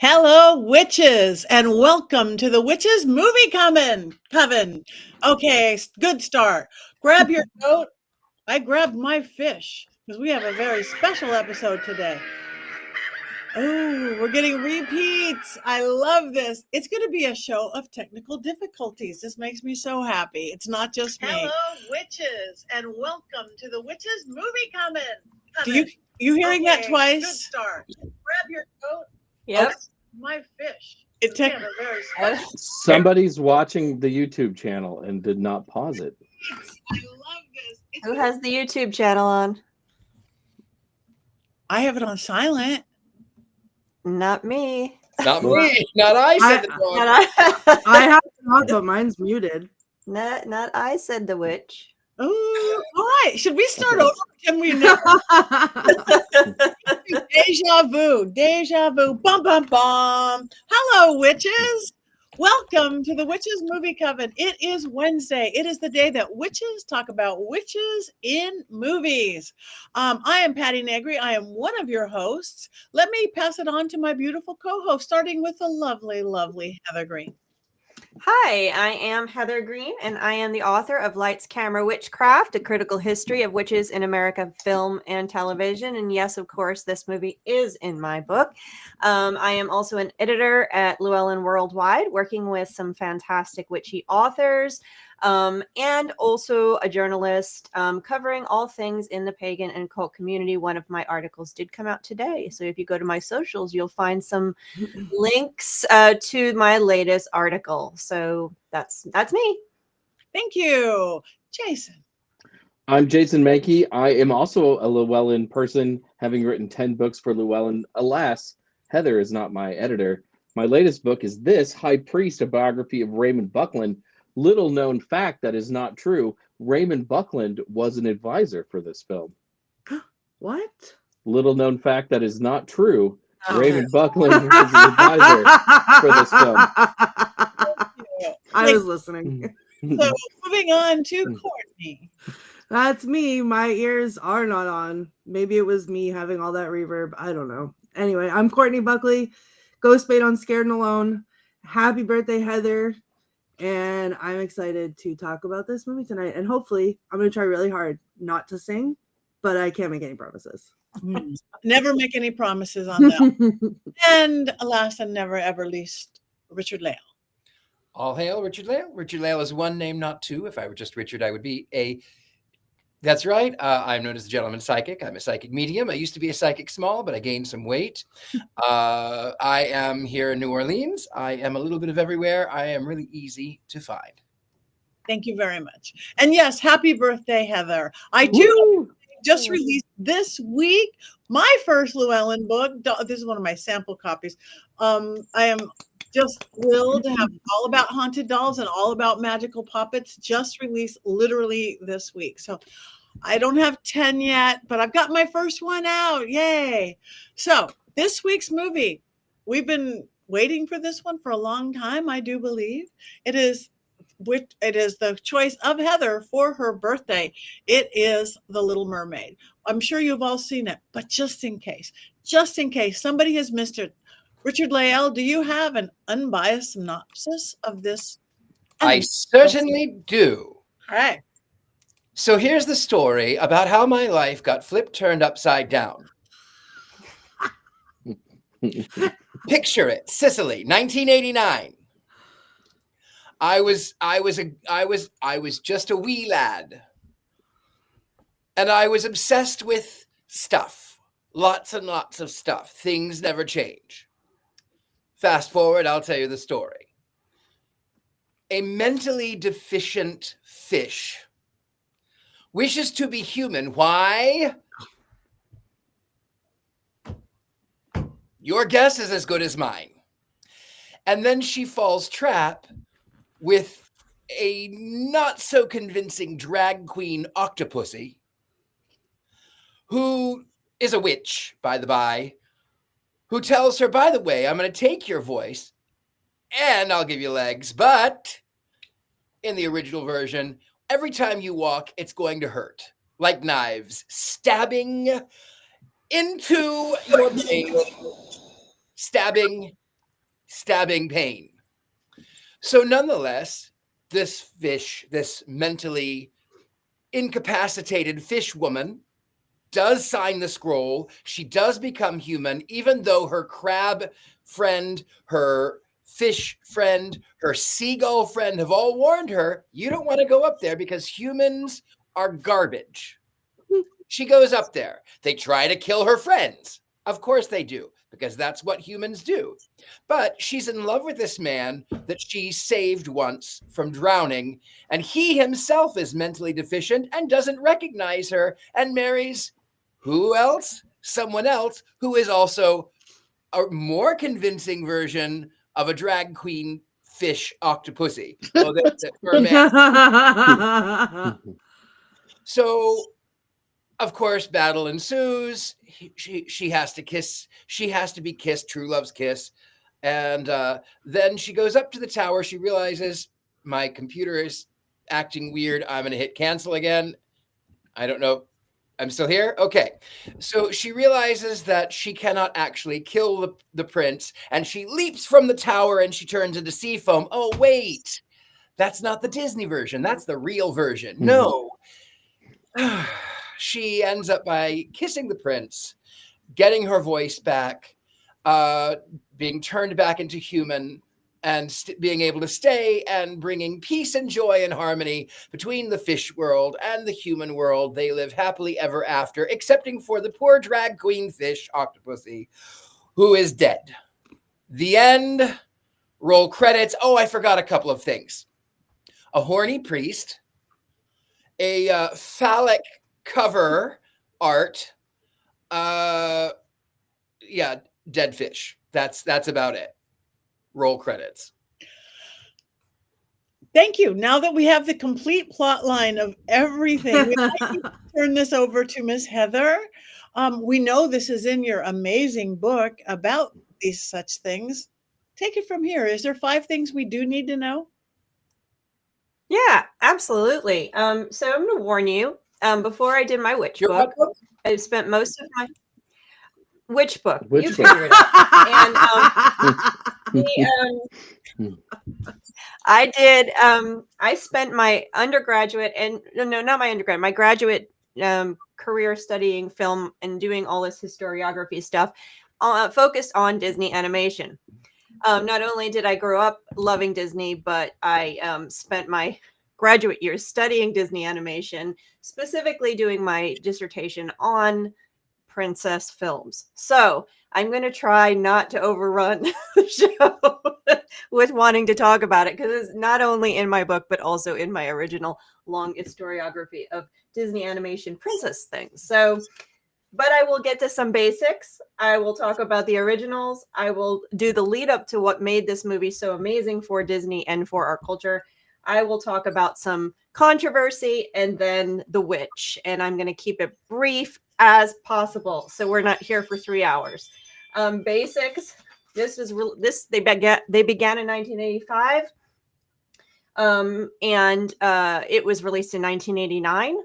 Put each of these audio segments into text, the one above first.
Hello, witches, and welcome to the Witches Movie Coven. Okay, good start. Grab your coat. I grabbed my fish because we have a very special episode today. Oh, we're getting repeats. I love this. It's going to be a show of technical difficulties. This makes me so happy. It's not just me. Hello, witches, and welcome to the Witches Movie Coven. Do you hearing that twice? Good start. Grab your coat. Yep. My fish. Somebody's watching the YouTube channel and did not pause it. I love this. Who has the YouTube channel on? I have it on silent. Not me. Not me. Not I said the dog. I have it on, but mine's muted. Not I said the witch. Oh, why? Should we start over? Can we know? Deja vu. Bum, bum, bum. Hello, witches. Welcome to the Witches Movie Coven. It is Wednesday. It is the day that witches talk about witches in movies. I am Patti Negri. I am one of your hosts. Let me pass it on to my beautiful co-host, starting with the lovely, lovely Heather Greene. Hi, I am Heather Greene, and I am the author of Lights, Camera, Witchcraft, A Critical History of Witches in American Film and Television. And yes, of course, this movie is in my book. I am also an editor at Llewellyn Worldwide, working with some fantastic witchy authors, and also a journalist covering all things in the pagan and cult community. One of my articles did come out today. So if you go to my socials, you'll find some links to my latest article. So that's me. Thank you. Jason. I'm Jason Mankey. I am also a Llewellyn person, having written 10 books for Llewellyn. Alas, Heather is not my editor. My latest book is this, High Priest, a biography of Raymond Buckland. Little known fact that is not true. Raymond Buckland was an advisor for this film. What? Little known fact that is not true. Raymond Buckland was an advisor for this film. I was listening. So moving on to Courtney. That's me. My ears are not on. Maybe it was me having all that reverb. I don't know. Anyway, I'm Courtney Buckley, Ghost Bait on Scared and Alone. Happy birthday, Heather. And I'm excited to talk about this movie tonight. And hopefully, I'm going to try really hard not to sing, but I can't make any promises. Never make any promises on that. And last and never ever least, Richard-Lael. All hail Richard-Lael. Richard-Lael is one name, not two. If I were just Richard, I would be a... That's right. I'm known as the gentleman psychic. I'm a psychic medium. I used to be a psychic small, but I gained some weight. I am here in New Orleans. I am a little bit of everywhere. I am really easy to find. Thank you very much. And yes, happy birthday, Heather. I do just released this week my first Llewellyn book. This is one of my sample copies. I am just thrilled to have all about haunted dolls and all about magical puppets just released literally this week. So I don't have 10 yet, but I've got my first one out. Yay. So this week's movie, we've been waiting for this one for a long time, I do believe. It is the choice of Heather for her birthday. It is The Little Mermaid. I'm sure you've all seen it, but just in case somebody has missed it, Richard-Lael, do you have an unbiased synopsis of this? I certainly do. All right. So here's the story about how my life got turned upside down. Picture it, Sicily, 1989. I was just a wee lad, and I was obsessed with stuff, lots and lots of stuff. Things never change. Fast forward, I'll tell you the story. A mentally deficient fish wishes to be human. Why? Your guess is as good as mine. And then she falls trap with a not so convincing drag queen octopussy, who is a witch, by the by, who tells her, by the way, I'm going to take your voice and I'll give you legs, but in the original version, every time you walk, it's going to hurt, like knives, stabbing into your brain, stabbing stabbing pain. So nonetheless, this fish, this mentally incapacitated fish woman, does sign the scroll. She does become human, even though her crab friend, her fish friend, her seagull friend have all warned her, you don't want to go up there because humans are garbage. She goes up there. They try to kill her friends. Of course they do, because that's what humans do. But she's in love with this man that she saved once from drowning, and he himself is mentally deficient and doesn't recognize her and marries who else? Someone else who is also a more convincing version of a drag queen fish octopussy. Oh, so, of course, battle ensues. She has to kiss. She has to be kissed. True love's kiss. And then she goes up to the tower. She realizes my computer is acting weird. I'm going to hit cancel again. I don't know. I'm still here? Okay. So she realizes that she cannot actually kill the prince, and she leaps from the tower and she turns into sea foam. Oh, wait. That's not the Disney version. That's the real version. No. She ends up by kissing the prince, getting her voice back, being turned back into human, and being able to stay and bringing peace and joy and harmony between the fish world and the human world. They live happily ever after, excepting for the poor drag queen fish octopussy, who is dead. The end. Roll credits. Oh, I forgot a couple of things. A horny priest, a phallic cover art, dead fish. That's about it. Roll credits. Thank you. Now that we have the complete plot line of everything, we'd like to turn this over to Ms. Heather. We know this is in your amazing book about these such things. Take it from here. Is there 5 things we do need to know? Yeah, absolutely. So I'm going to warn you, before I did my witch book, I spent most of my witch book. You figure it out. And I spent my undergraduate my graduate career studying film and doing all this historiography stuff focused on Disney animation. Not only did I grow up loving Disney, but I spent my graduate years studying Disney animation, specifically doing my dissertation on princess films. So I'm going to try not to overrun the show with wanting to talk about it, because it's not only in my book, but also in my original long historiography of Disney animation princess things. So, but I will get to some basics. I will talk about the originals. I will do the lead up to what made this movie so amazing for Disney and for our culture. I will talk about some controversy and then the witch. And I'm going to keep it brief as possible, so we're not here for 3 hours. Basics. They began in 1985, and it was released in 1989.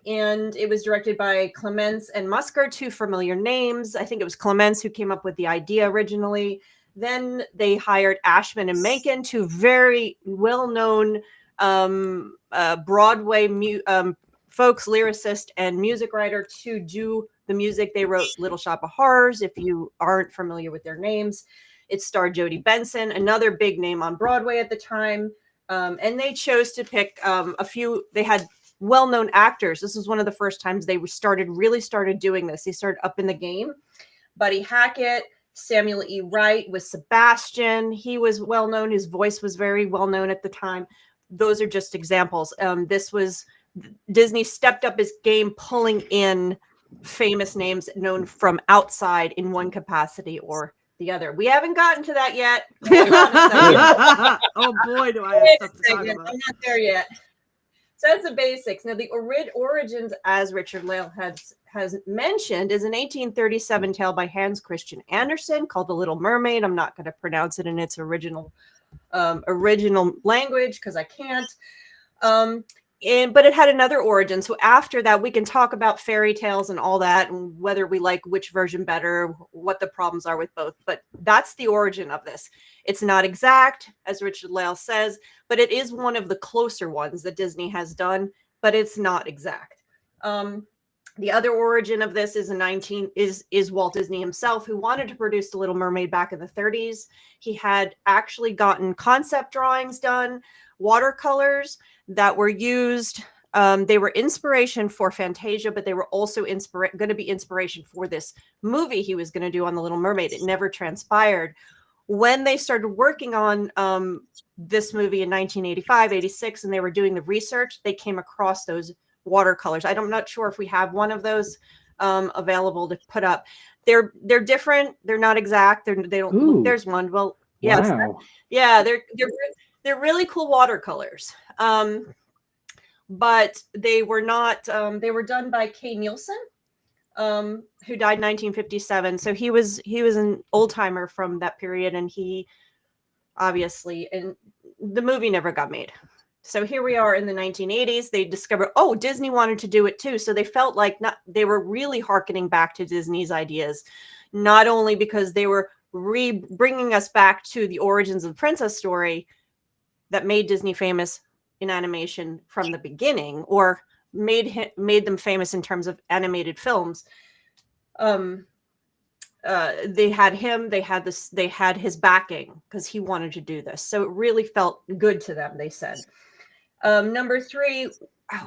And it was directed by Clements and Musker, 2 familiar names. I think it was Clements who came up with the idea originally. Then they hired Ashman and Menken, 2 very well-known Broadway folks, lyricist and music writer, to do the music. They wrote Little Shop of Horrors, if you aren't familiar with their names. It starred Jodie Benson, another big name on Broadway at the time. And they chose to pick a few. They had well-known actors. This was one of the first times they really started doing this. They started up in the game. Buddy Hackett, Samuel E. Wright was Sebastian. He was well-known. His voice was very well-known at the time. Those are just examples. Disney stepped up his game, pulling in famous names known from outside in one capacity or the other. We haven't gotten to that yet. Oh boy, do I have stuff to talk about. I'm not there yet. So that's the basics. Now, the origins, as Richard-Lael has mentioned, is an 1837 tale by Hans Christian Andersen called The Little Mermaid. I'm not going to pronounce it in its original language because I can't. But it had another origin. So after that, we can talk about fairy tales and all that, and whether we like which version better, what the problems are with both. But that's the origin of this. It's not exact, as Richard-Lael says, but it is one of the closer ones that Disney has done, but it's not exact. The other origin of this is Walt Disney himself, who wanted to produce The Little Mermaid back in the 30s. He had actually gotten concept drawings done, watercolors that were used. They were inspiration for Fantasia, but they were also going to be inspiration for this movie he was going to do on The Little Mermaid. It never transpired. When they started working on this movie in 1985, 86, and they were doing the research, they came across those watercolors. I'm not sure if we have one of those available to put up. They're different. They're not exact. They don't. Ooh, there's one. Well, yes, wow. Yeah, they're really cool watercolors. But they were not. They were done by Kay Nielsen, who died in 1957. So he was an old timer from that period, and he obviously, and the movie never got made. So here we are in the 1980s. They discovered, Disney wanted to do it too. So they felt like they were really hearkening back to Disney's ideas, not only because they were bringing us back to the origins of the princess story that made Disney famous in animation from the beginning, or made them famous in terms of animated films. They had him, they had his backing because he wanted to do this. So it really felt good to them, they said. Number 3,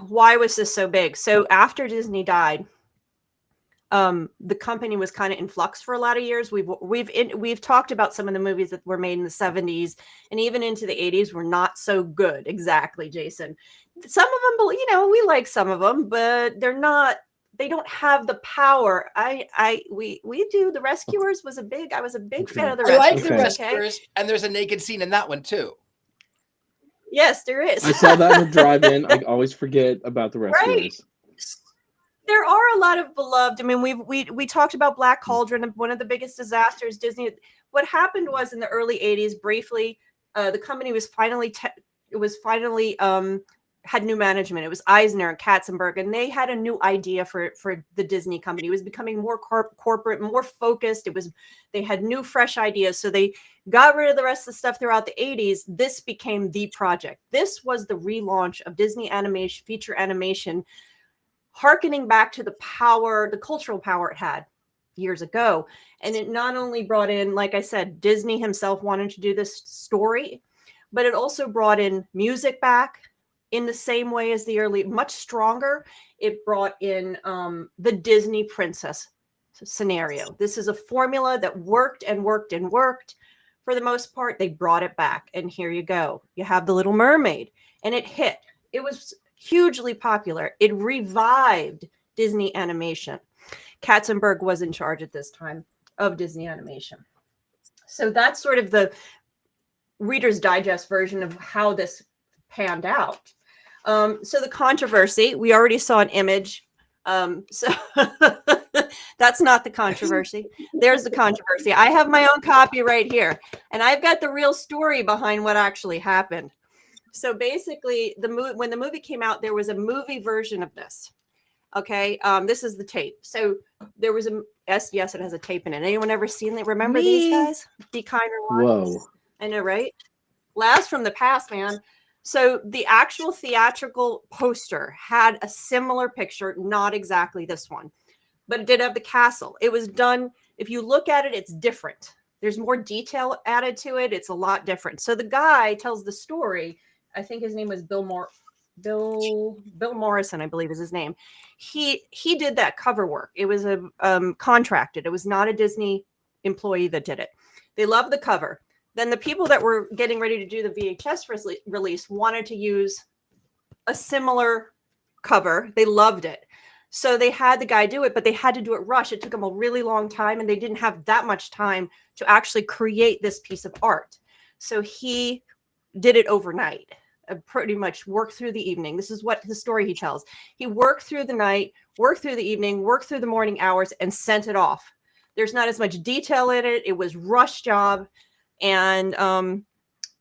why was this so big? So after Disney died, the company was kind of in flux for a lot of years. We've talked about some of the movies that were made in the 70s and even into the 80s were not so good. Exactly, Jason. Some of them, we like some of them, but they don't have the power. We do. The Rescuers I was a big fan of the Rescuers. I like the Rescuers, and there's a naked scene in that one too. Yes, there is. I saw that in the drive-in. I always forget about the Rescuers. Right. There are a lot of beloved. I mean, we talked about Black Cauldron, one of the biggest disasters Disney. What happened was in the early 80s, briefly, the company was finally had new management. It was Eisner and Katzenberg, and they had a new idea for the Disney company. It was becoming more corporate, more focused. They had new, fresh ideas. So they got rid of the rest of the stuff throughout the 80s. This became the project. This was the relaunch of Disney animation, feature animation, hearkening back to the cultural power it had years ago. And it not only brought in, like I said, Disney himself wanted to do this story, but it also brought in music back in the same way as the early, much stronger. It brought in the Disney princess scenario. This is a formula that worked and worked and worked. For the most part, they brought it back. And here you go. You have The Little Mermaid. And it hit. It was hugely popular. It revived Disney animation. Katzenberg was in charge at this time of Disney animation. So that's sort of the Reader's Digest version of how this panned out. So the controversy, we already saw an image. So that's not the controversy. There's the controversy. I have my own copy right here, and I've got the real story behind what actually happened. So basically, when the movie came out, there was a movie version of this. Okay, this is the tape. So there was yes, it has a tape in it. Anyone ever seen it? Remember these guys? Be Kind or Not? Whoa. I know, right? Blast from the past, man. So the actual theatrical poster had a similar picture, not exactly this one, but it did have the castle. It was done. If you look at it, it's different. There's more detail added to it. It's a lot different. So the guy tells the story. I think his name was Bill Morrison, I believe is his name. He did that cover work. It was contracted. It was not a Disney employee that did it. They loved the cover. Then the people that were getting ready to do the VHS release wanted to use a similar cover. They loved it. So they had the guy do it, but they had to do it rush. It took them a really long time, and they didn't have that much time to actually create this piece of art. So he did it overnight, pretty much worked through the evening. This is what the story he tells. He worked through the night, worked through the evening, worked through the morning hours, and sent it off. There's not as much detail in it. It was rush job. And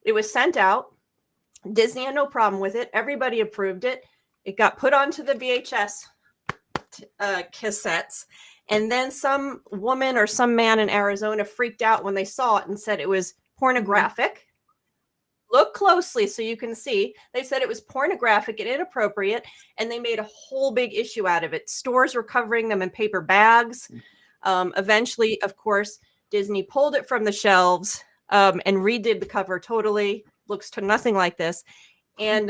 it was sent out. Disney had no problem with it. Everybody approved it. it got put onto the VHS cassettes. And then some woman or some man in Arizona freaked out when they saw it and said it was pornographic. Look closely so you can see. They said it was pornographic and inappropriate, and they made a whole big issue out of it. Stores were covering them in paper bags. Eventually, of course, Disney pulled it from the shelves and redid the cover totally. Looks to nothing like this. And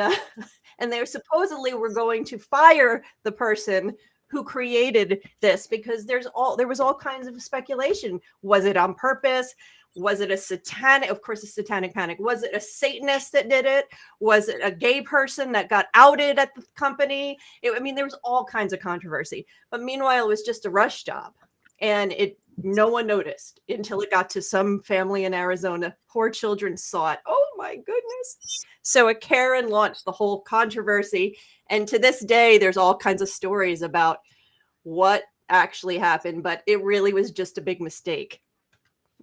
they supposedly were going to fire the person who created this because there was all kinds of speculation. Was it on purpose? Was it a satanic? Of course, a satanic panic. Was it a Satanist that did it? Was it a gay person that got outed at the company? I mean, there was all kinds of controversy. But meanwhile, it was just a rush job, and no one noticed until it got to some family in Arizona. Poor children saw it. Oh my goodness! So a Karen launched the whole controversy, and to this day, there's all kinds of stories about what actually happened. But it really was just a big mistake.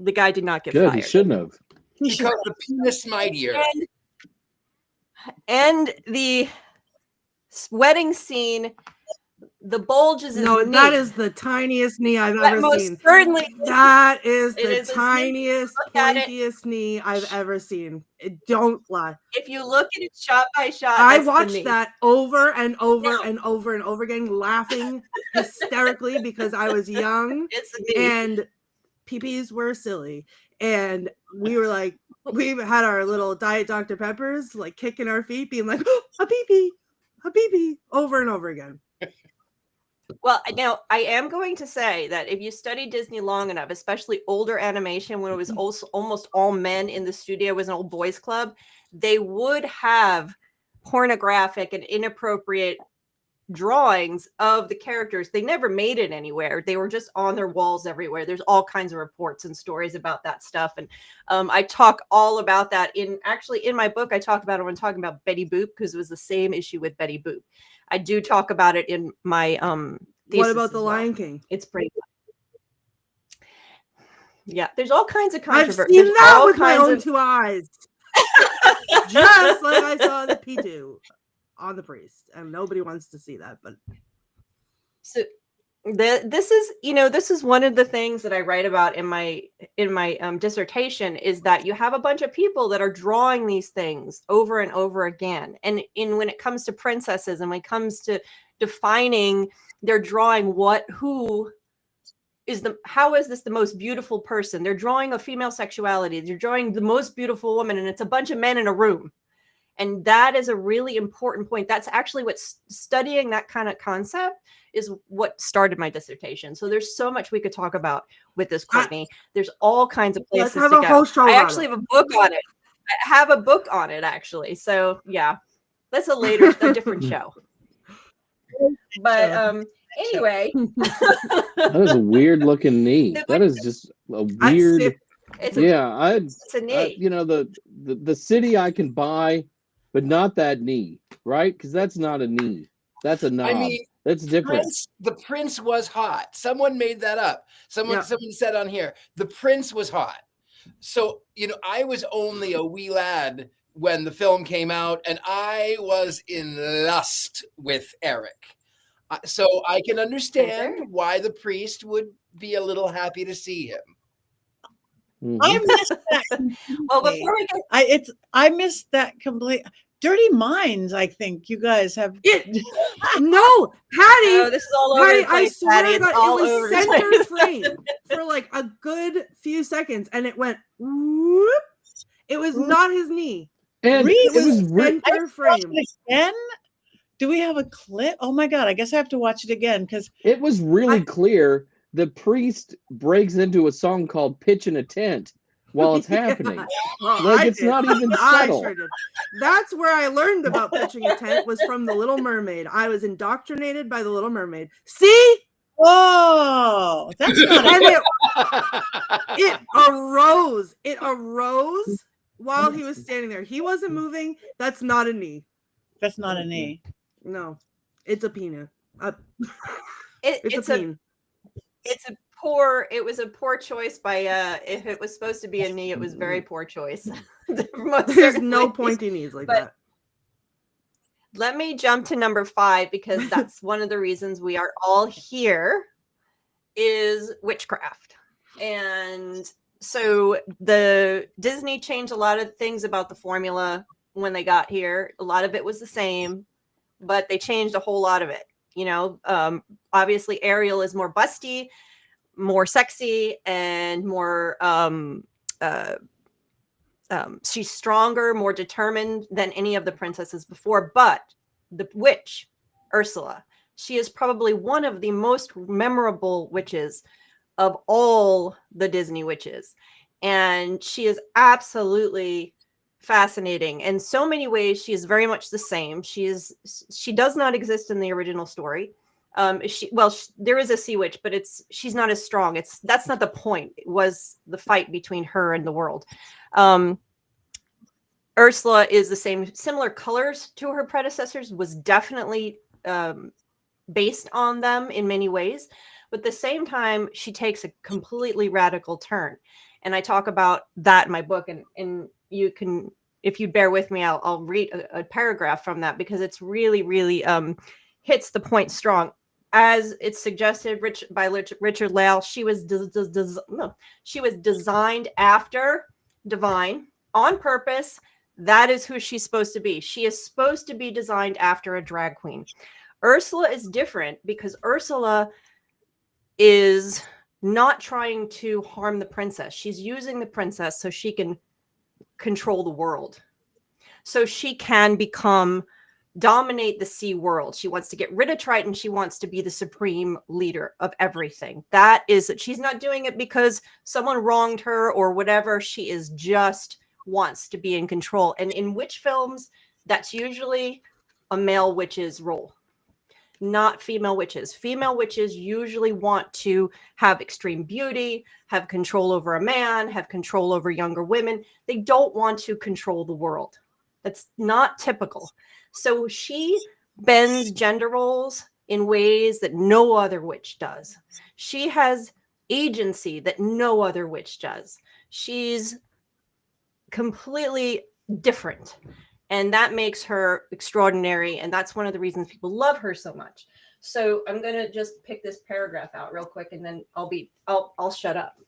The guy did not get Good, fired. he shouldn't have. Because the penis mightier. And the wedding scene, the bulge is No, knee. that is the tiniest knee I've ever most seen. certainly. That is It the is a tiniest, Look at it. pointiest knee I've ever seen. Don't lie. If you look at it shot by shot, I that's the watched knee. that over and over No. and over and over again, laughing hysterically because I was young It's the knee. and peepees were silly. And we were like, we had our little Diet Dr. Peppers, like kicking our feet, being like, oh, a peepee, over and over again. Well, now I am going to say that if you study Disney long enough, especially older animation, when it was also almost all men in the studio, it was an old boys club, they would have pornographic and inappropriate drawings of the characters. They never made it anywhere. They were just on their walls everywhere. There's all kinds of reports and stories about that stuff. And I talk all about that in my book. I talk about it when talking about Betty Boop, because it was the same issue with Betty Boop. I do talk about it in my thesis. What about the as well. Lion King? It's pretty good. Yeah, there's all kinds of I've controversy. seen that with my own two eyes. Just like I saw the P2 on the priest, and nobody wants to see that. But so this is one of the things that I write about in my dissertation, is that you have a bunch of people that are drawing these things over and over again, and when it comes to princesses and when it comes to defining their drawing, how is this the most beautiful person? They're drawing a female sexuality. They're drawing the most beautiful woman, and it's a bunch of men in a room. And that is a really important point. That's actually what studying that kind of concept is what started my dissertation. So there's so much we could talk about with this, Courtney. There's all kinds of places let's have to a go. whole show I on actually it. have a book on it. I have a book on it, actually. So yeah, that's a different show. But anyway. That is a weird looking knee. That is just a weird. It's a knee. The city I can buy, but not that knee, right? Because that's not a knee. That's a knob. I mean, that's different. The prince was hot. Someone made that up. Someone said on here, the prince was hot. So, I was only a wee lad when the film came out, and I was in lust with Eric. So I can understand why the priest would be a little happy to see him. Mm-hmm. I missed that. Well, before we get, I missed that completely. Dirty Minds, I think you guys have. No, Patty. Oh, this is all over Patty, the place, I swear Patty. to It's God, all it was over the center place. frame for like a good few seconds, and it went whoop. It was not his knee. And It was center I watched frame. it again. Do we have a clip? Oh my God! I guess I have to watch it again because it was really clear. The priest breaks into a song called "Pitch in a Tent" while it's happening. Well, Like I it's did. not even I subtle. sure did. That's where I learned about pitching a tent, was from the Little Mermaid. I was indoctrinated by the Little Mermaid. See? whoa, that's not. And it arose. It arose while he was standing there. He wasn't moving. That's not a knee. That's not a knee. No, it's a peanut. It's a peen. It was a poor choice by if it was supposed to be a knee, it was very poor choice. There's no pointy knees like that. Let me jump to number 5 because that's one of the reasons we are all here is witchcraft. And so the Disney changed a lot of things about the formula when they got here. A lot of it was the same, but they changed a whole lot of it. You know, obviously Ariel is more busty, more sexy, and more she's stronger, more determined than any of the princesses before. But the witch, Ursula, she is probably one of the most memorable witches of all the Disney witches. And she is absolutely fascinating. In so many ways, she is very much the same. She does not exist in the original story. There is a sea witch, but she's not as strong. That's not the point. It was the fight between her and the world. Ursula is the same, similar colors to her predecessors, was definitely based on them in many ways. But at the same time, she takes a completely radical turn. And I talk about that in my book. And you can, if you bear with me, I'll read a paragraph from that because it's really, really hits the point strong. As it's suggested by Richard-Lael, she was designed after divine on purpose. That is who she's supposed to be. She is supposed to be designed after a drag queen. Ursula is different because Ursula is not trying to harm the princess. She's using the princess so she can control the world. So she can dominate the sea world. She wants to get rid of Triton. She wants to be the supreme leader of everything. That is it. She's not doing it because someone wronged her or whatever. She is just wants to be in control. And in witch films, that's usually a male witch's role, not female witches. Female witches usually want to have extreme beauty, have control over a man, have control over younger women. They don't want to control the world. That's not typical. So she bends gender roles in ways that no other witch does. She has agency that no other witch does. She's completely different. And that makes her extraordinary. And that's one of the reasons people love her so much. So I'm going to just pick this paragraph out real quick and then I'll shut up.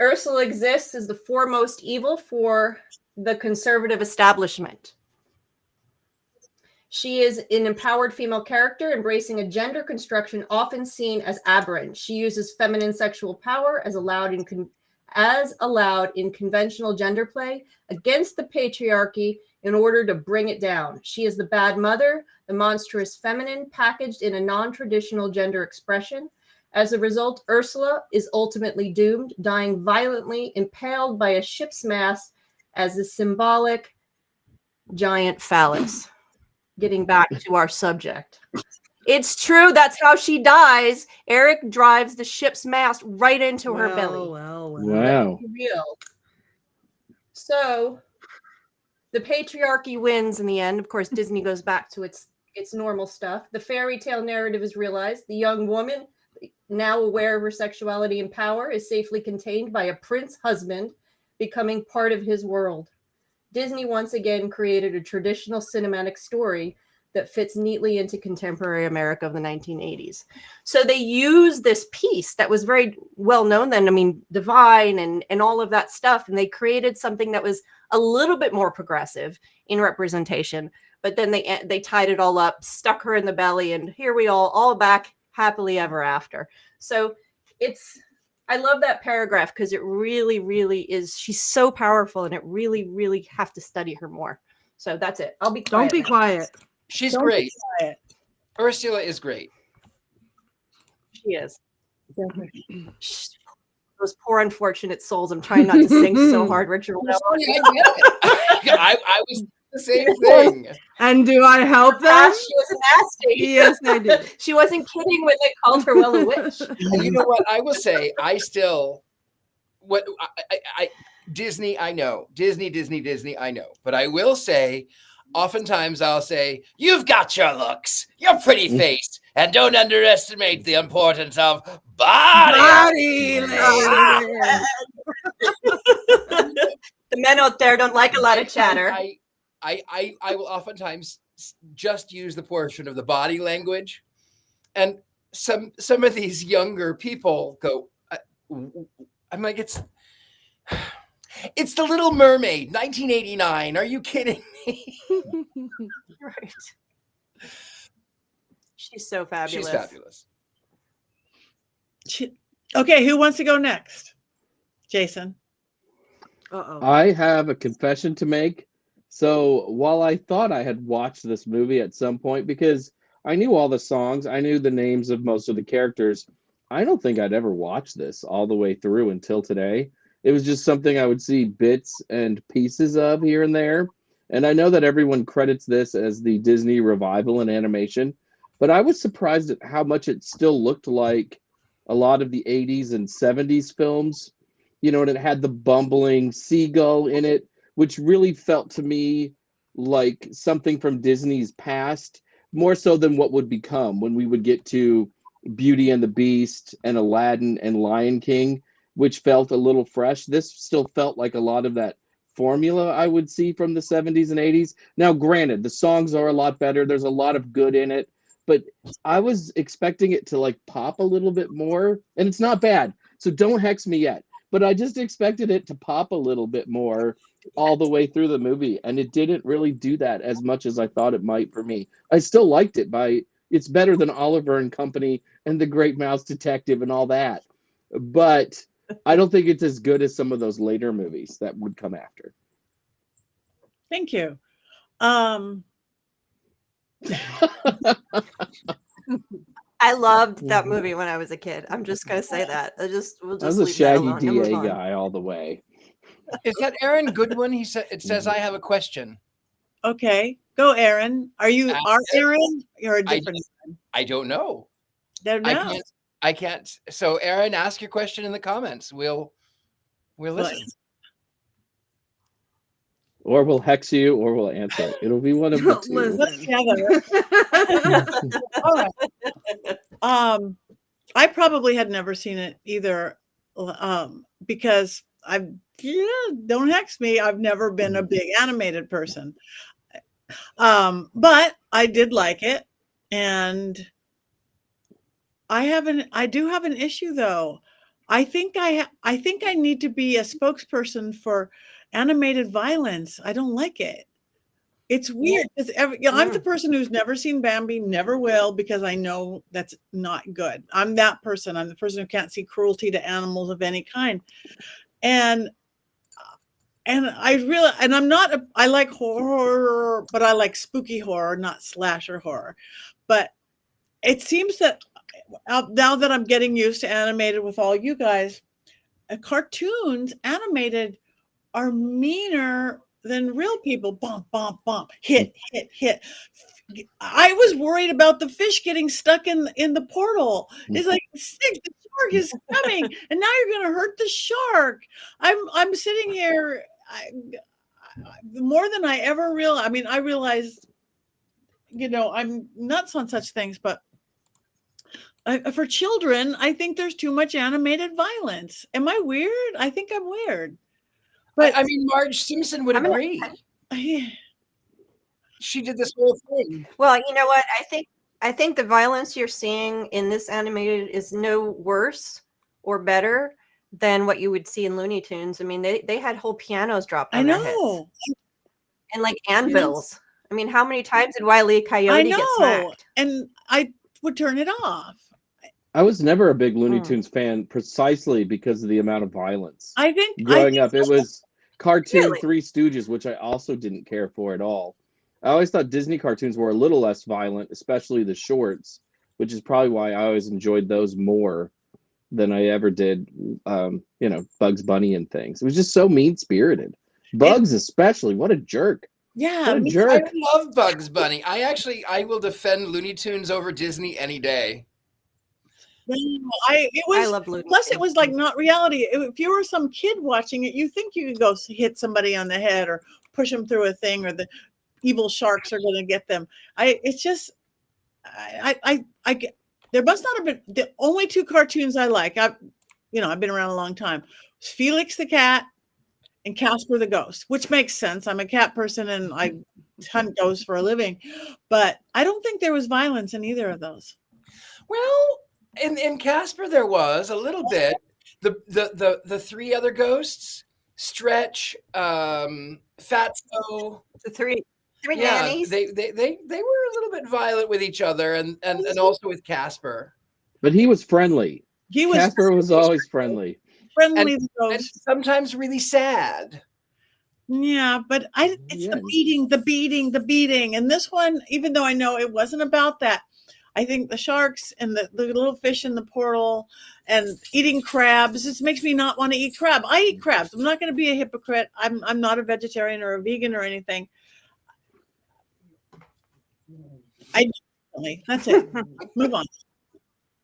Ursula exists as the foremost evil for the conservative establishment. She is an empowered female character, embracing a gender construction often seen as aberrant. She uses feminine sexual power as allowed in conventional gender play against the patriarchy in order to bring it down. She is the bad mother, the monstrous feminine packaged in a non-traditional gender expression. As a result, Ursula is ultimately doomed, dying violently, impaled by a ship's mast as a symbolic giant phallus. Getting back to our subject. It's true. That's how she dies. Eric drives the ship's mast right into her belly. Wow. Real. So the patriarchy wins in the end. Of course, Disney goes back to its normal stuff. The fairy tale narrative is realized. The young woman, now aware of her sexuality and power, is safely contained by a prince husband, becoming part of his world. Disney once again created a traditional cinematic story that fits neatly into contemporary America of the 1980s. So they used this piece that was very well known then. I mean, divine and all of that stuff. And they created something that was a little bit more progressive in representation. But then they tied it all up, stuck her in the belly, and here we all back happily ever after. So I love that paragraph because it really, really is. She's so powerful, and it really, really have to study her more. So that's it. I'll be quiet. Don't be quiet. She's Don't great. be quiet. Ursula is great. She is. Those poor unfortunate souls. I'm trying not to sing so hard, Richard. I was the same thing. And do I help them? She was nasty. Yes, I do. She wasn't kidding when they called her Willow Witch. And you know what? I will say, Disney, I know. Disney, I know. But I will say, oftentimes I'll say, you've got your looks, your pretty face, and don't underestimate the importance of body. The men out there don't like a lot of chatter. I will oftentimes just use the portion of the body language, and some of these younger people go, I'm like, it's the Little Mermaid, 1989. Are you kidding me? Right. She's so fabulous. She's fabulous. Okay, who wants to go next? Jason. Uh-oh. I have a confession to make. So while I thought I had watched this movie at some point, because I knew all the songs, I knew the names of most of the characters, I don't think I'd ever watched this all the way through until today. It was just something I would see bits and pieces of here and there. And I know that everyone credits this as the Disney revival in animation, but I was surprised at how much it still looked like a lot of the 80s and 70s films. You know, and it had the bumbling seagull in it, which really felt to me like something from Disney's past, more so than what would become when we would get to Beauty and the Beast and Aladdin and Lion King, which felt a little fresh. This still felt like a lot of that formula I would see from the 70s and 80s. Now, granted, the songs are a lot better. There's a lot of good in it, but I was expecting it to like pop a little bit more, and it's not bad. So don't hex me yet. But I just expected it to pop a little bit more all the way through the movie, and it didn't really do that as much as I thought it might for me. I still liked it. It's better than Oliver and Company and The Great Mouse Detective and all that, but I don't think it's as good as some of those later movies that would come after. Thank you. I loved that movie when I was a kid. I'm just gonna say that. We'll just I was a leave that Shaggy alone and move DA on. guy all the way. Is that Aaron Goodwin? It says I have a question. Okay, go, Aaron. Are you Aaron? You're a different. I don't know. Don't know. I can't. So, Aaron, ask your question in the comments. We'll listen. Or we'll hex you, or we'll answer it. It'll be one of the two. Together. All right. I probably had never seen it either, because don't hex me. I've never been a big animated person, but I did like it, and I do have an issue though. I think I need to be a spokesperson for animated violence. I don't like it. It's weird because I'm the person who's never seen Bambi, never will, because I know that's not good. I'm that person. I'm the person who can't see cruelty to animals of any kind. And I'm not, I like horror, but I like spooky horror, not slasher horror. But it seems that now that I'm getting used to animated with all you guys, cartoons animated are meaner than real people. Bump, bump, bump, hit, hit, hit. I was worried about the fish getting stuck in the portal. It's like, the shark is coming, and now you're going to hurt the shark. I'm sitting here, more than I ever realized. I mean, I realized, I'm nuts on such things, but for children, I think there's too much animated violence. Am I weird? I think I'm weird. But I mean, Marge Simpson would agree. She did this whole thing. Well, you know what? I think the violence you're seeing in this animated is no worse or better than what you would see in Looney Tunes. I mean, they had whole pianos dropped on their heads. And like anvils. Yes. I mean, how many times did Wile E. Coyote get smacked? And I would turn it off. I was never a big Looney Tunes fan precisely because of the amount of violence. I think growing up, it was cartoon Three Stooges, which I also didn't care for at all. I always thought Disney cartoons were a little less violent, especially the shorts, which is probably why I always enjoyed those more than I ever did, Bugs Bunny and things. It was just so mean-spirited. Bugs especially, what a jerk. Yeah, what a jerk. I love Bugs Bunny. I will defend Looney Tunes over Disney any day. I love Looney Tunes. Plus, it was like not reality. If you were some kid watching it, you think you could go hit somebody on the head or push them through a thing, or the evil sharks are going to get them. There must not have been the only two cartoons I like. I've been around a long time. Felix the Cat and Casper the ghost, which makes sense. I'm a cat person and I hunt ghosts for a living, but I don't think there was violence in either of those. Well, in Casper there was a little bit. The three other ghosts, Stretch, Fatso, The three yeah, nannies. they were a little bit violent with each other and also with Casper. But he was friendly. He was Casper was always friendly. friendly And ghost. sometimes really sad. Yeah, but it's Yeah. the beating. And this one, even though I know it wasn't about that, I think the sharks and the little fish in the portal and eating crabs, this makes me not want to eat crab. I eat crabs. I'm not going to be a hypocrite. I'm not a vegetarian or a vegan or anything. That's it. Move on.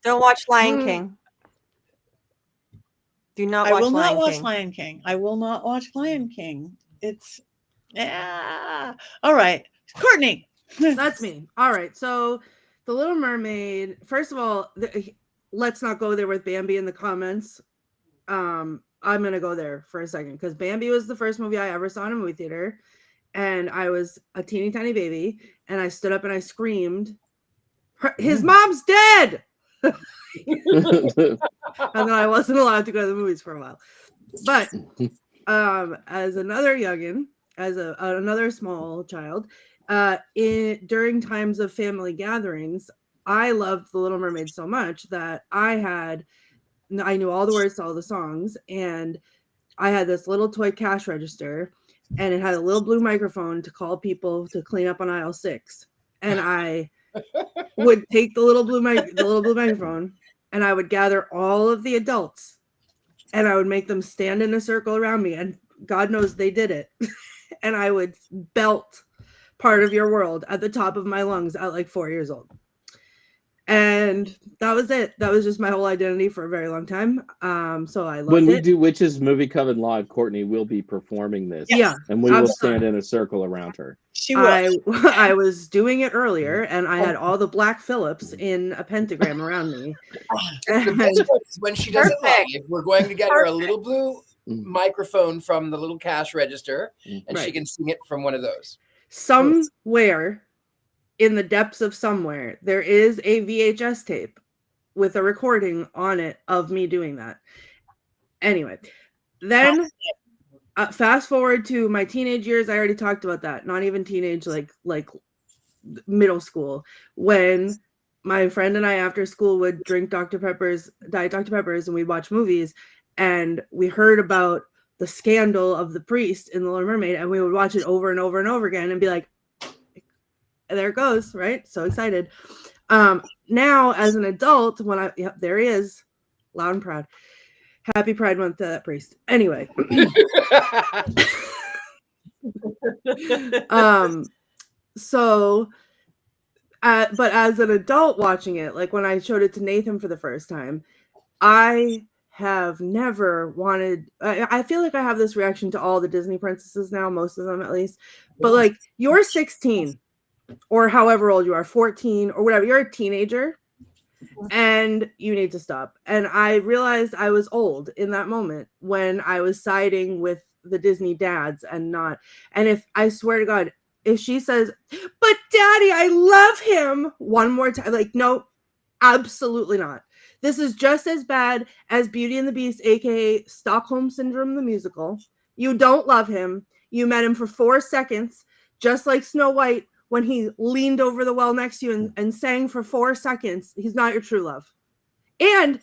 Don't watch Lion King. Do not I watch will not Lion watch King. Lion King. I will not watch Lion King. It's all right. Courtney. That's me. All right. So the Little Mermaid, first of all, let's not go there with Bambi in the comments. I'm going to go there for a second because Bambi was the first movie I ever saw in a movie theater. And I was a teeny tiny baby. And I stood up and I screamed, his mom's dead. And then I wasn't allowed to go to the movies for a while. But as another youngin, as another small child, during times of family gatherings, I loved The Little Mermaid so much that I knew all the words to all the songs, and I had this little toy cash register, and it had a little blue microphone to call people to clean up on aisle 6. And I would take the little blue microphone, and I would gather all of the adults, and I would make them stand in a circle around me, and God knows they did it. And I would belt Part of Your World at the top of my lungs at like 4 years old. And that was it. That was just my whole identity for a very long time. So I loved When we it. do Witches Movie Coven live, Courtney will be performing this. Yeah. And we will stand in a circle around her. She will. I was doing it earlier, and I had all the Black Phillips in a pentagram around me. The best part is when she does it Perfect. live, we're going to get her a little blue microphone from the little cash register, and she can sing it from one of those. Somewhere in the depths of somewhere, there is a VHS tape with a recording on it of me doing that. Anyway, then fast forward to my teenage years. I already talked about that. Not even teenage, like middle school, when my friend and I after school would drink Diet Dr. Peppers, and we'd watch movies, and we heard about the scandal of the priest in The Little Mermaid, and we would watch it over and over and over again and be like, there it goes, right? So excited. Now as an adult, there he is, loud and proud. Happy Pride Month to that priest. Anyway. But as an adult watching it, like when I showed it to Nathan for the first time, I have never wanted, I feel like I have this reaction to all the Disney princesses now, most of them at least, but like, you're 16 or however old you are, 14 or whatever, you're a teenager and you need to stop. And I realized I was old in that moment when I was siding with the Disney dads and not, and if I swear to God, if she says, but daddy, I love him one more time, like, no, absolutely not. This is just as bad as Beauty and the Beast, aka Stockholm Syndrome, the musical. You don't love him. You met him for 4 seconds, just like Snow White when he leaned over the well next to you and sang for 4 seconds. He's not your true love. And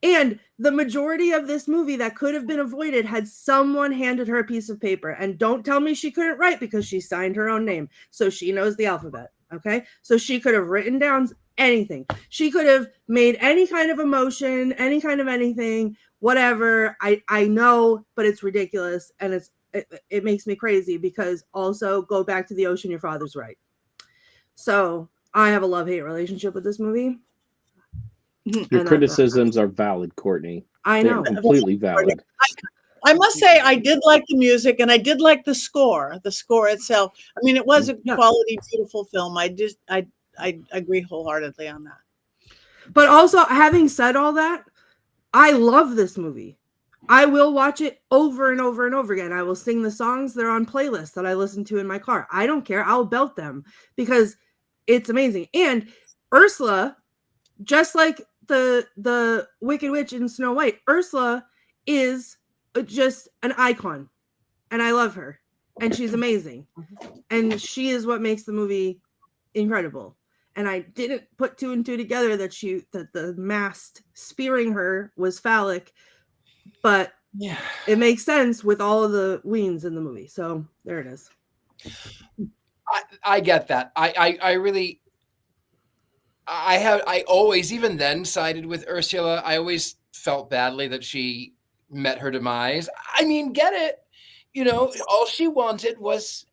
the majority of this movie that could have been avoided had someone handed her a piece of paper. And don't tell me she couldn't write because she signed her own name. So she knows the alphabet. Okay. So she could have written down anything. She could have made any kind of emotion, any kind of anything, whatever. I know, but it's ridiculous. And it makes me crazy because also go back to the ocean. Your father's right. So I have a love-hate relationship with this movie. Your criticisms are valid, Courtney. I know. They're completely valid. I must say I did like the music and I did like the score itself. I mean, it was a quality, beautiful film. I agree wholeheartedly on that. But also, having said all that, I love this movie. I will watch it over and over and over again. I will sing the songs that are on playlists that I listen to in my car. I don't care. I'll belt them because it's amazing. And Ursula, just like the Wicked Witch in Snow White, Ursula is just an icon, and I love her, and she's amazing, and she is what makes the movie incredible. And I didn't put two and two together that the mast spearing her was phallic, but Yeah. it makes sense with all of the weens in the movie. So there it is. I get that. I really, I always, even then, sided with Ursula. I always felt badly that she met her demise. I mean, get it. You know, all she wanted was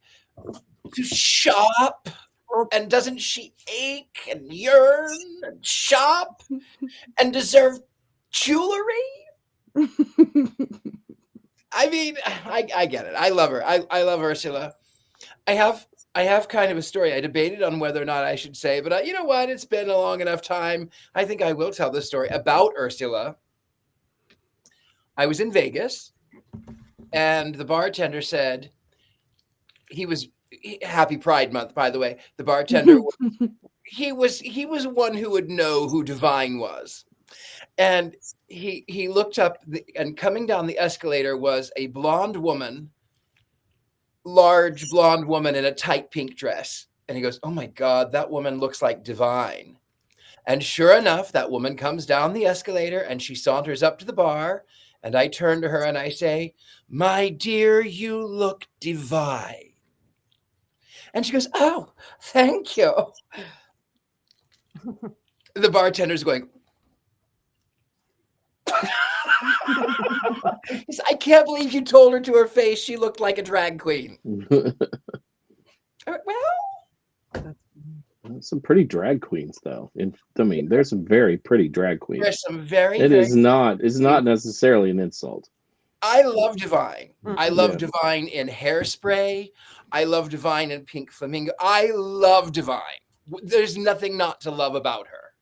to shop. And doesn't she ache and yearn and shop and deserve jewelry? I mean, I get it. I love her. I love Ursula. I have kind of a story. I debated on whether or not I should say, but you know what? It's been a long enough time. I think I will tell the story about Ursula. I was in Vegas, and the bartender said, Happy Pride Month, by the way. The bartender, he was one who would know who Divine was. And he looked up, and coming down the escalator was a blonde woman, large blonde woman in a tight pink dress. And he goes, "Oh my God, that woman looks like Divine." And sure enough, that woman comes down the escalator and she saunters up to the bar. And I turn to her and I say, "My dear, you look divine." And she goes, "Oh, thank you." The bartender's going, he said, "I can't believe you told her to her face she looked like a drag queen." Well, some pretty drag queens, though. I mean, there's some very pretty drag queens. there's some very. It's not necessarily an insult. I love Divine. I love Yeah. Divine in Hairspray. I love Divine in Pink Flamingo. I love Divine. There's nothing not to love about her.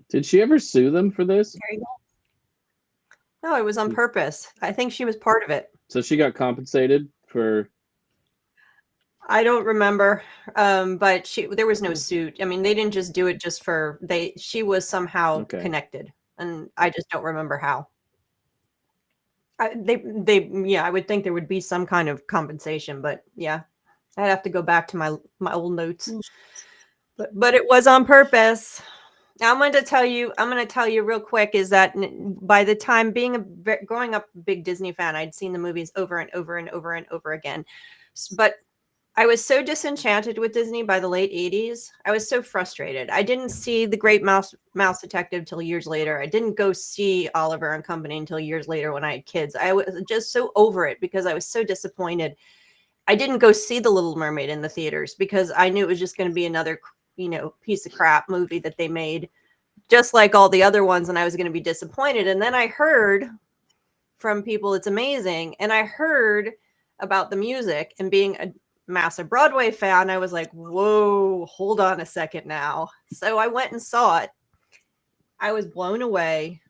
Did she ever sue them for this? There you go. No, it was on purpose. I think she was part of it. So she got compensated for. I don't remember, but there was no suit. I mean, they didn't just do it just for she was somehow connected, and I just don't remember how. I would think there would be some kind of compensation, but yeah, I'd have to go back to my old notes. But it was on purpose. I'm going to tell you real quick is that by the time growing up a big Disney fan, I'd seen the movies over and over and over and over again. But I was so disenchanted with Disney by the late 80s. I was so frustrated. I didn't see The Great Mouse Detective till years later. I didn't go see Oliver and Company until years later when I had kids. I was just so over it because I was so disappointed. I didn't go see The Little Mermaid in the theaters because I knew it was just going to be another, piece of crap movie that they made, just like all the other ones, and I was going to be disappointed. And then I heard from people it's amazing, and I heard about the music, and being a massive Broadway fan, I was like, whoa, hold on a second now. So I went and saw it. I was blown away.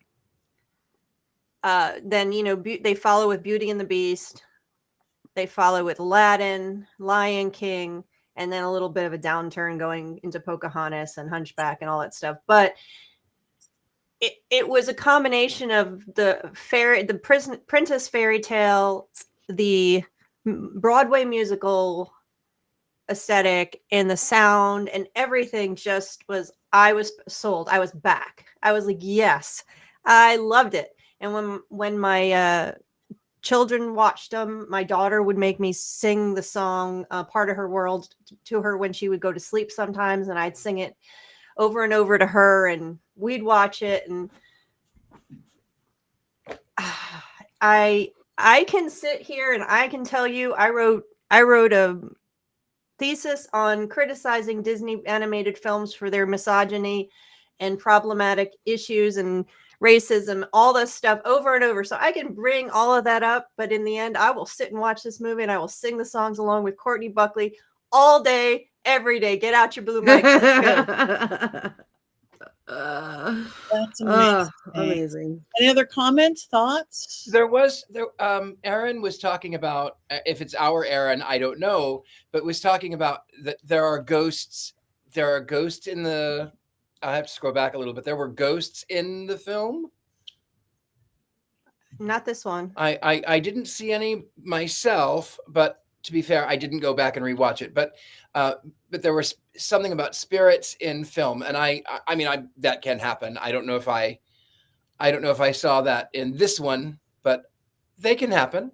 Then, they follow with Beauty and the Beast. They follow with Aladdin, Lion King, and then a little bit of a downturn going into Pocahontas and Hunchback and all that stuff. But it was a combination of the Princess fairy tale, the Broadway musical aesthetic, and the sound and everything I was sold. I was back. I was like, yes, I loved it. And when my children watched them, my daughter would make me sing the song Part of Her World to her when she would go to sleep sometimes, and I'd sing it over and over to her, and we'd watch it. And I can sit here and I can tell you I wrote a thesis on criticizing Disney animated films for their misogyny and problematic issues and racism, all this stuff over and over. So I can bring all of that up, but in the end, I will sit and watch this movie and I will sing the songs along with Courtney Buckley all day, every day. Get out your blue mics. Let's go. That's amazing. Amazing. Any other comments, thoughts? Aaron was talking about, if it's our Aaron, I don't know, but was talking about that there are ghosts in the, I have to scroll back a little bit. There were ghosts in the film. Not this one. I didn't see any myself, but to be fair, I didn't go back and rewatch it. But there was something about spirits in film, and I mean, that can happen. I don't know if I saw that in this one, but they can happen.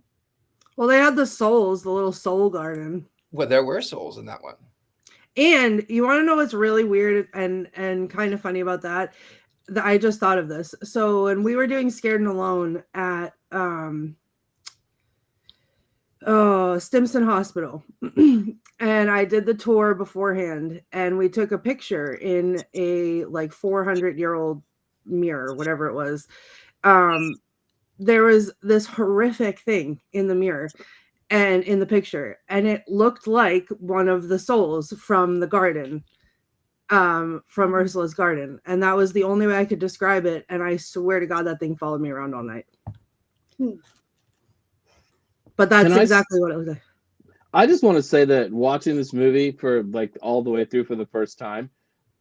Well, they had the souls, the little soul garden. Well, there were souls in that one. And you want to know what's really weird and kind of funny about that? I just thought of this. So when we were doing Scared and Alone at Stimson Hospital, and I did the tour beforehand, and we took a picture in a like 400-year-old mirror, whatever it was. There was this horrific thing in the mirror and in the picture, and it looked like one of the souls from the garden, from Ursula's garden, and that was the only way I could describe it. And I swear to God, that thing followed me around all night. But that's exactly what it was like. I just want to say that watching this movie for like all the way through for the first time,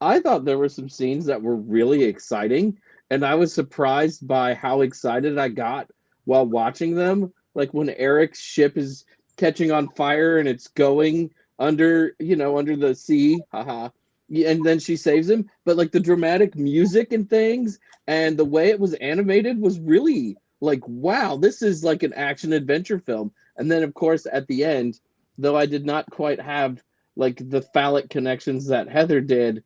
I thought there were some scenes that were really exciting, and I was surprised by how excited I got while watching them. Like when Eric's ship is catching on fire and it's going under the sea, haha. And then she saves him. But like the dramatic music and things and the way it was animated was really like, wow, this is like an action adventure film. And then of course at the end, though I did not quite have like the phallic connections that Heather did,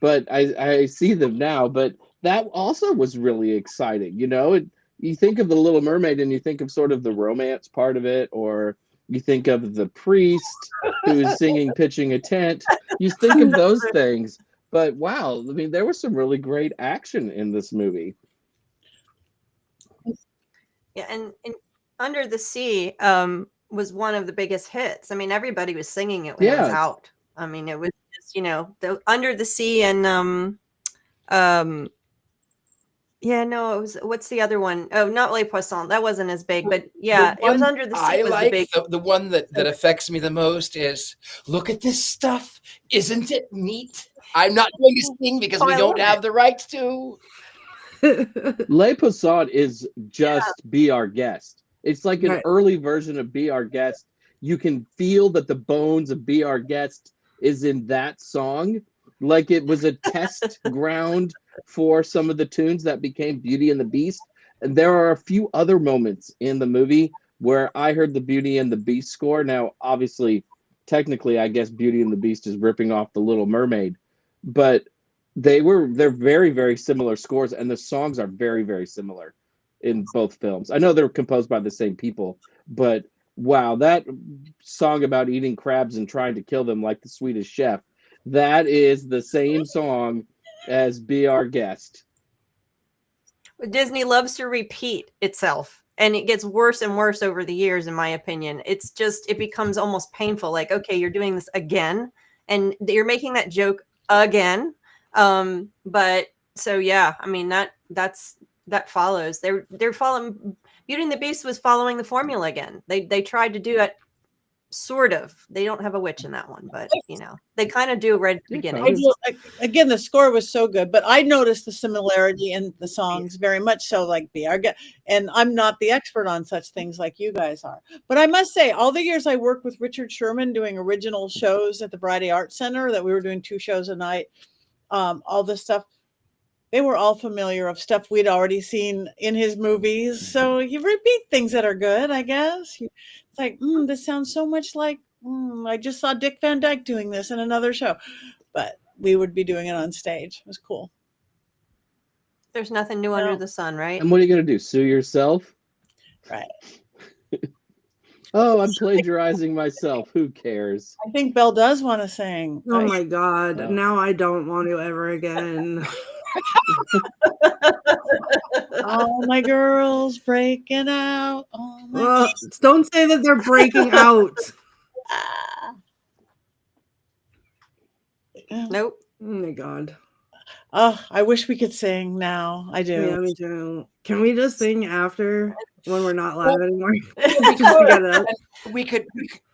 but I see them now. But that also was really exciting. You think of the Little Mermaid and you think of sort of the romance part of it, or you think of the priest who's singing, pitching a tent. You think of those things. But wow, I mean, there was some really great action in this movie. Yeah, and Under the Sea was one of the biggest hits. I mean, everybody was singing it when it was out. I mean, it was just, the Under the Sea and yeah, no, it was, what's the other one? Oh, not Les Poissons. That wasn't as big, but yeah, it was Under the Sea. I like the one that affects me the most is, look at this stuff. Isn't it neat? I'm not going to sing because we don't have the rights to. Les Poissons is just Be Our Guest. It's like an early version of Be Our Guest. You can feel that the bones of Be Our Guest is in that song. Like it was a test ground for some of the tunes that became Beauty and the Beast. And there are a few other moments in the movie where I heard the Beauty and the Beast score. Now, obviously, technically, I guess Beauty and the Beast is ripping off the Little Mermaid, but they're very, very similar scores, and the songs are very, very similar in both films. I know they're composed by the same people, but wow, that song about eating crabs and trying to kill them like the Swedish chef, that is the same song as Be Our Guest. Disney loves to repeat itself, and it gets worse and worse over the years, in my opinion. It's just, it becomes almost painful. Like, okay, you're doing this again, and you're making that joke again. But so yeah, I mean, that follows. They're following. Beauty and the Beast was following the formula again. They tried to do it. Sort of. They don't have a witch in that one, but they kind of do right at the beginning. Again, the score was so good, but I noticed the similarity in the songs very much so, like Be Our Guest. And I'm not the expert on such things like you guys are. But I must say, all the years I worked with Richard Sherman doing original shows at the Variety Arts Center, that we were doing 2 shows a night, all this stuff, they were all familiar of stuff we'd already seen in his movies. So you repeat things that are good, I guess. It's like, this sounds so much like, I just saw Dick Van Dyke doing this in another show. But we would be doing it on stage. It was cool. There's nothing new under the sun, right? And what are you going to do? Sue yourself? Right. Oh, I'm plagiarizing myself. Who cares? I think Belle does want to sing. Oh my God. Now I don't want to ever again. All my girls breaking out. Don't say that they're breaking out. Nope. Oh my God. Oh, I wish we could sing now. I do. Yeah, me too. Can we just sing after when we're not live Well, anymore? We Just to could, get it up. and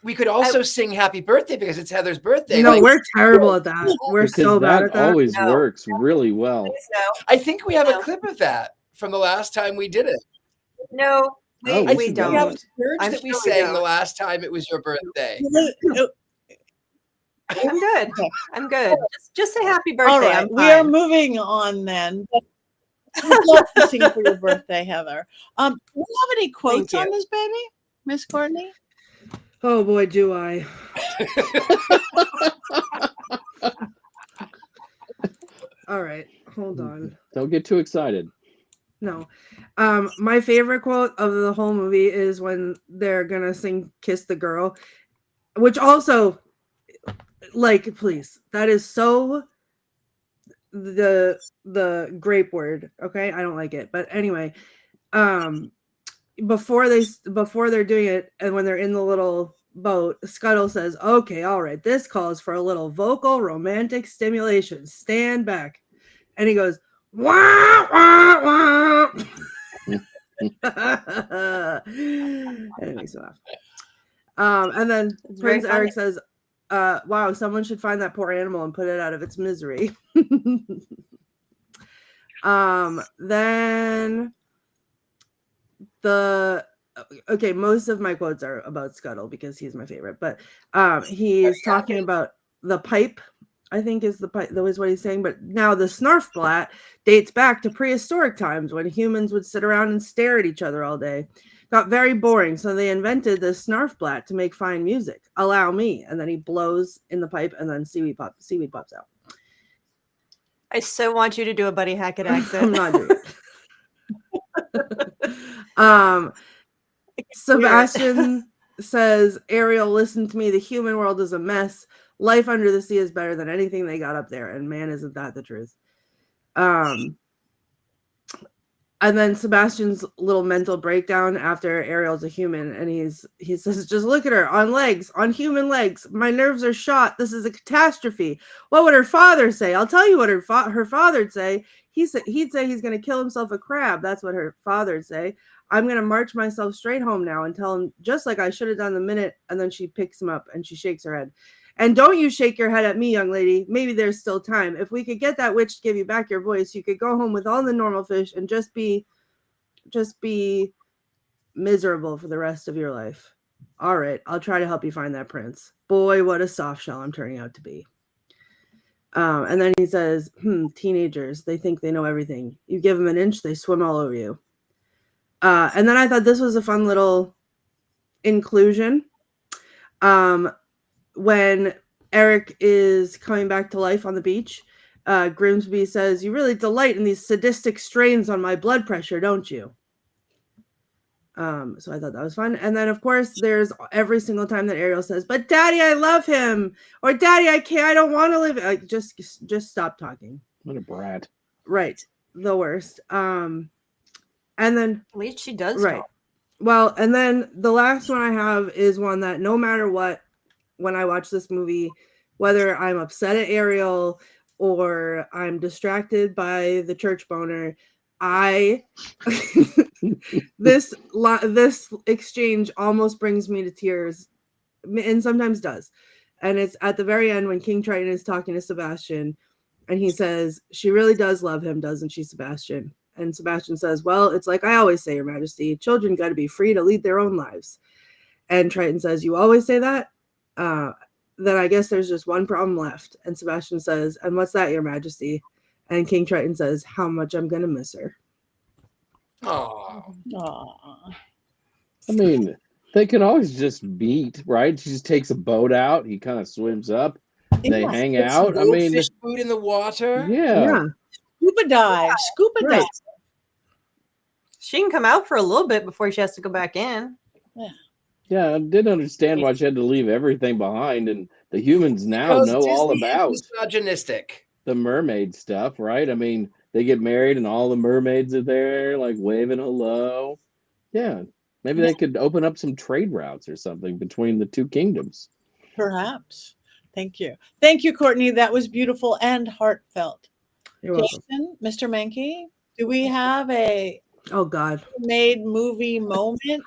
we could also sing happy birthday because it's Heather's birthday. No, Like, we're terrible at that. We're Because so bad that at that. always No. works really well. Please no. I think we have a No. clip of that from the last time we did it. No, Oh, we, we we should don't. We have a don't. church I'm that we sure we sang the don't. last time it was your birthday. I'm good. I'm good. Just say happy birthday. All right, I'm we are fine. moving on then. We'd love to sing for your birthday, Heather. Do you have any quotes you. on this baby, Miss Courtney? Oh boy, do I. All right, hold on. Don't get too excited. No. My favorite quote of the whole movie is when they're gonna sing Kiss the Girl, which also, like, please, that is so the grape word. Okay, I don't like it. But anyway, before they're doing it, and when they're in the little boat, Scuttle says, okay, all right, this calls for a little vocal romantic stimulation. Stand back. And he goes, wah, wah, wah. And it makes me laugh. And then It's very Prince Eric funny. says, wow, someone should find that poor animal and put it out of its misery. Then most of my quotes are about Scuttle because he's my favorite, but he's talking about the pipe, I think is the pipe, that was what he's saying. But now the Snarfblat dates back to prehistoric times when humans would sit around and stare at each other all day. Got very boring, so they invented the Snarfblat to make fine music. Allow me. And then he blows in the pipe, and then seaweed pops out. I so want you to do a Buddy Hackett accent. I'm not doing it. Sebastian says, Ariel, listen to me. The human world is a mess. Life under the sea is better than anything they got up there. And man, isn't that the truth? And then Sebastian's little mental breakdown after Ariel's a human, and he says, just look at her on human legs. My nerves are shot. This is a catastrophe. What would her father say? I'll tell you what her father'd say. He'd say he's going to kill himself a crab. That's what her father'd say. I'm going to march myself straight home now and tell him, just like I should have done the minute. And then she picks him up and she shakes her head. And don't you shake your head at me, young lady. Maybe there's still time. If we could get that witch to give you back your voice, you could go home with all the normal fish and just be miserable for the rest of your life. All right, I'll try to help you find that prince. Boy, what a soft shell I'm turning out to be. And then he says, teenagers, they think they know everything. You give them an inch, they swim all over you. And then I thought this was a fun little inclusion. When Eric is coming back to life on the beach, Grimsby says, you really delight in these sadistic strains on my blood pressure, don't you? So I thought that was fun. And then, of course, there's every single time that Ariel says, but Daddy, I love him. Or Daddy, I don't want to live. Like, just stop talking. What a brat. Right. The worst. And then At least she does. right. Talk. Well, and then the last one I have is one that no matter what, when I watch this movie, whether I'm upset at Ariel or I'm distracted by the church boner, this exchange almost brings me to tears, and sometimes does. And it's at the very end when King Triton is talking to Sebastian, and he says, she really does love him, doesn't she, Sebastian? And Sebastian says, well, it's like I always say, Your Majesty, children got to be free to lead their own lives. And Triton says, you always say that? Then I guess there's just one problem left. And Sebastian says, and what's that, Your Majesty? And King Triton says, how much I'm going to miss her. Oh, I mean, they can always just meet, right? She just takes a boat out. He kind of swims up. They hang out. I mean, fish food in the water. yeah. Scuba dive. Scuba Right. dive. She can come out for a little bit before she has to go back in. Yeah, I didn't understand why she had to leave everything behind. And the humans now Because know all Disney is about misogynistic. the mermaid stuff, right? I mean, they get married and all the mermaids are there, like waving hello. Yeah, maybe they could open up some trade routes or something between the two kingdoms. Perhaps. Thank you. Thank you, Courtney. That was beautiful and heartfelt. You're welcome. Jason, Mr. Mankey, do we have a Oh God. made movie moment?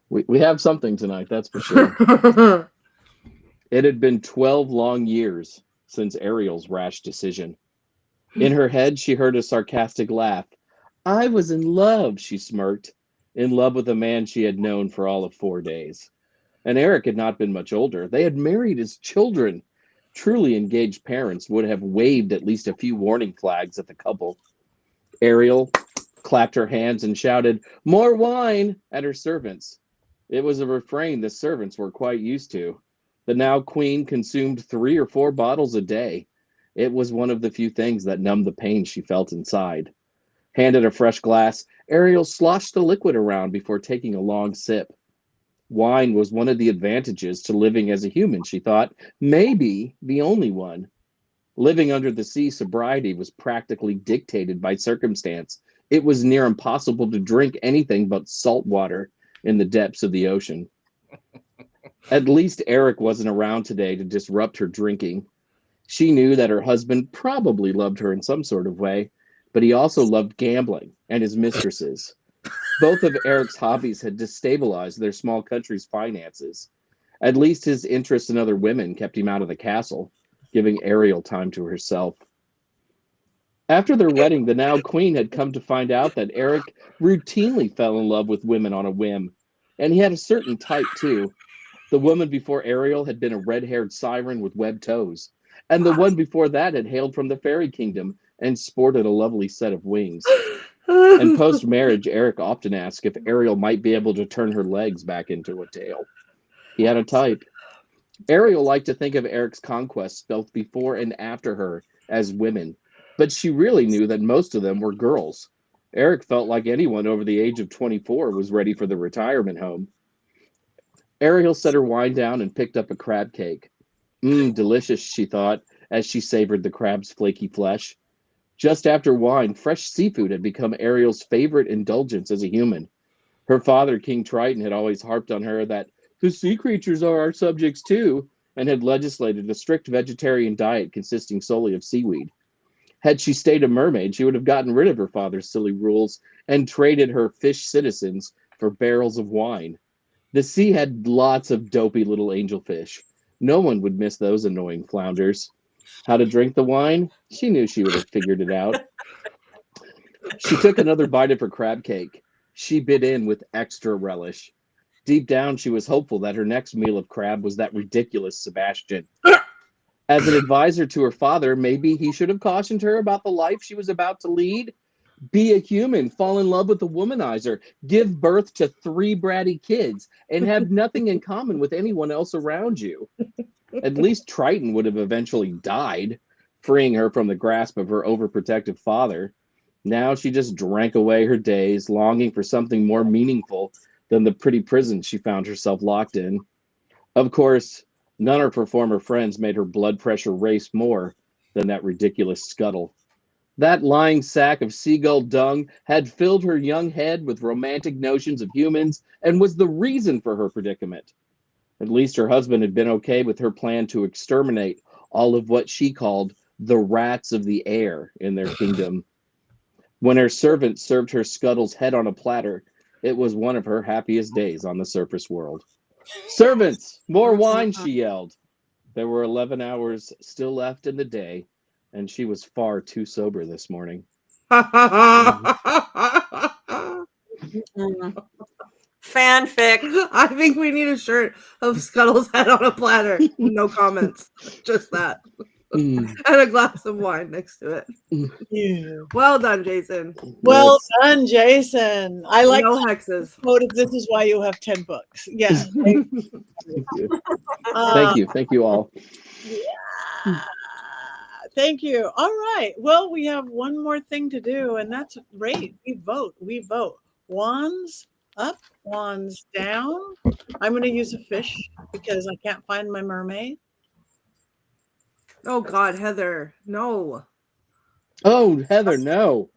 We have something tonight, that's for sure. It had been 12 long years since Ariel's rash decision. In her head, she heard a sarcastic laugh. I was in love, she smirked, in love with a man she had known for all of 4 days. And Eric had not been much older. They had married as children. Truly engaged parents would have waved at least a few warning flags at the couple. Ariel clapped her hands and shouted, more wine, at her servants. It was a refrain the servants were quite used to. The now queen consumed 3 or 4 bottles a day. It was one of the few things that numbed the pain she felt inside. Handed a fresh glass, Ariel sloshed the liquid around before taking a long sip. Wine was one of the advantages to living as a human, she thought, maybe the only one. Living under the sea, sobriety was practically dictated by circumstance. It was near impossible to drink anything but salt water in the depths of the ocean. At least Eric wasn't around today to disrupt her drinking. She knew that her husband probably loved her in some sort of way, but he also loved gambling and his mistresses. Both of Eric's hobbies had destabilized their small country's finances. At least his interest in other women kept him out of the castle, giving Ariel time to herself. After their wedding, the now queen had come to find out that Eric routinely fell in love with women on a whim, and he had a certain type too. The woman before Ariel had been a red-haired siren with webbed toes, and the one before that had hailed from the fairy kingdom and sported a lovely set of wings. And post-marriage, Eric often asked if Ariel might be able to turn her legs back into a tail. He had a type. Ariel liked to think of Eric's conquests both before and after her as women, but she really knew that most of them were girls. Eric felt like anyone over the age of 24 was ready for the retirement home. Ariel set her wine down and picked up a crab cake. Delicious, she thought, as she savored the crab's flaky flesh. Just after wine, fresh seafood had become Ariel's favorite indulgence as a human. Her father, King Triton, had always harped on her that the sea creatures are our subjects too, and had legislated a strict vegetarian diet consisting solely of seaweed. Had she stayed a mermaid, she would have gotten rid of her father's silly rules and traded her fish citizens for barrels of wine. The sea had lots of dopey little angelfish. No one would miss those annoying flounders. How to drink the wine? She knew she would have figured it out. She took another bite of her crab cake. She bit in with extra relish. Deep down, she was hopeful that her next meal of crab was that ridiculous Sebastian. As an advisor to her father, maybe he should have cautioned her about the life she was about to lead. Be a human, fall in love with a womanizer, give birth to 3 bratty kids, and have nothing in common with anyone else around you. At least Triton would have eventually died, freeing her from the grasp of her overprotective father. Now she just drank away her days, longing for something more meaningful than the pretty prison she found herself locked in. Of course, none of her former friends made her blood pressure race more than that ridiculous Scuttle. That lying sack of seagull dung had filled her young head with romantic notions of humans and was the reason for her predicament. At least her husband had been okay with her plan to exterminate all of what she called the rats of the air in their kingdom. When her servant served her Scuttle's head on a platter, it was one of her happiest days on the surface world. Servants, more wine, she yelled. There were 11 hours still left in the day, and she was far too sober this morning. Fanfic. I think we need a shirt of Scuttle's head on a platter. No comments. Just that. And a glass of wine next to it. Yeah. Well done, Jason. Well done, Jason. I like No hexes. quoted, this is why you have 10 books. Yes. Thank you. Thank you all. Yeah. Thank you. All right. Well, we have one more thing to do, and that's rate. We vote. We vote. Wands up, wands down. I'm going to use a fish because I can't find my mermaid. Oh God, Heather, no. Oh, Heather, no.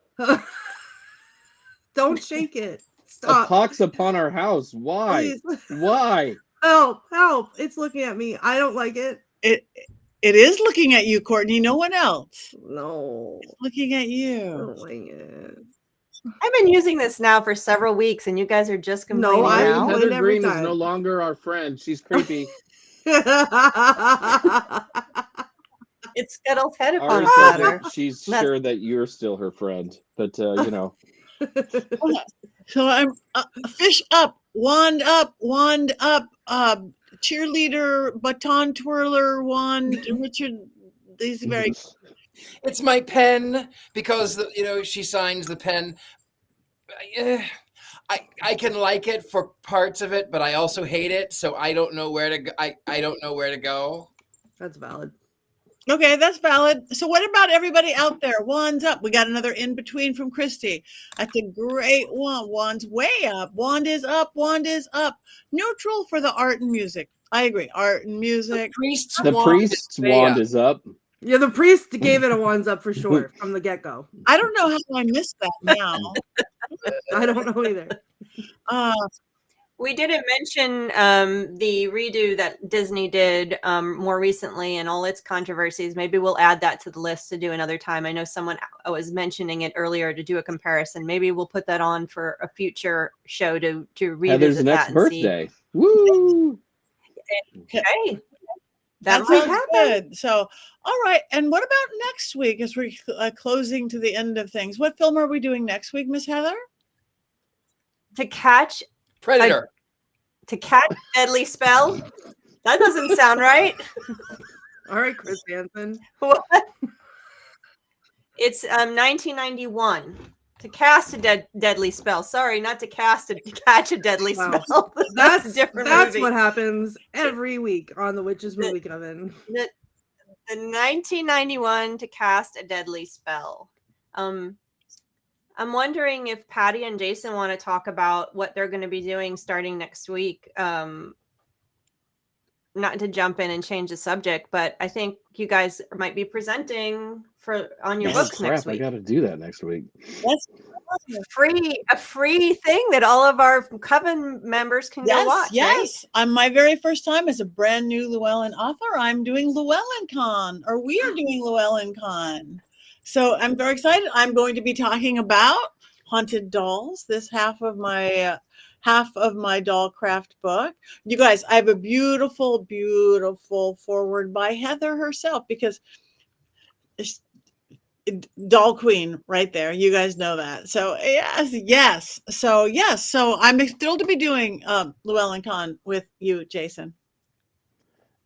Don't shake it. A Stop. pox upon our house. Why? Please. Why? Help, help. It's looking at me. I don't like it. It is looking at you, Courtney. No one else. No. It's looking at I you. don't like it. I've been using this now for several weeks, and you guys are just No, complaining I now. complain Heather every Greene is no time. longer our friend. She's creepy. It's Scuttle's head upon Ari a said platter. that she's That's- sure that you're still her friend, but you know. So I'm fish up, wand up, cheerleader, baton twirler, wand. Richard, these are very. It's my pen because she signs the pen. I can like it for parts of it, but I also hate it, so I don't know where to go. I don't know where to go. That's valid. Okay, that's valid. So what about everybody out there? Wands up. We got another in between from Christy. That's a great one. Wand's way up. Wand is up. Wand is up. Neutral for the art and music. I agree. Art and music. The priest's wand is up. Yeah, the priest gave it a ones up for sure from the get-go. I don't know how I missed that now. I don't know either. We didn't mention the redo that Disney did more recently and all its controversies. Maybe we'll add that to the list to do another time. I know someone was mentioning it earlier to do a comparison. Maybe we'll put that on for a future show to revisit Heather's that next and birthday. Woo! Okay. That might sounds happen. good. So, all right. And what about next week as we're closing to the end of things? What film are we doing next week, Miss Heather? To catch Predator. To catch a deadly spell? That doesn't sound right. All right, Chris Hansen. What? It's 1991. To cast a deadly spell. Sorry, not to cast to catch a deadly Wow. spell. That's a different That's movie. what happens every week on the Witches Movie Coven. The 1991 To Cast a Deadly Spell. I'm wondering if Patti and Jason want to talk about what they're going to be doing starting next week. Not to jump in and change the subject, but I think you guys might be presenting on your books next week. I got to do that next week. That's A free thing that all of our Coven members can go watch. Yes, on my very first time as a brand new Llewellyn author, I'm doing LlewelynCon, or we are doing LlewelynCon. So I'm very excited. I'm going to be talking about haunted dolls. This half of my doll craft book. You guys, I have a beautiful, beautiful foreword by Heather herself, because it's doll queen right there. You guys know that. So yes. So I'm thrilled to be doing LlewelynCon with you, Jason.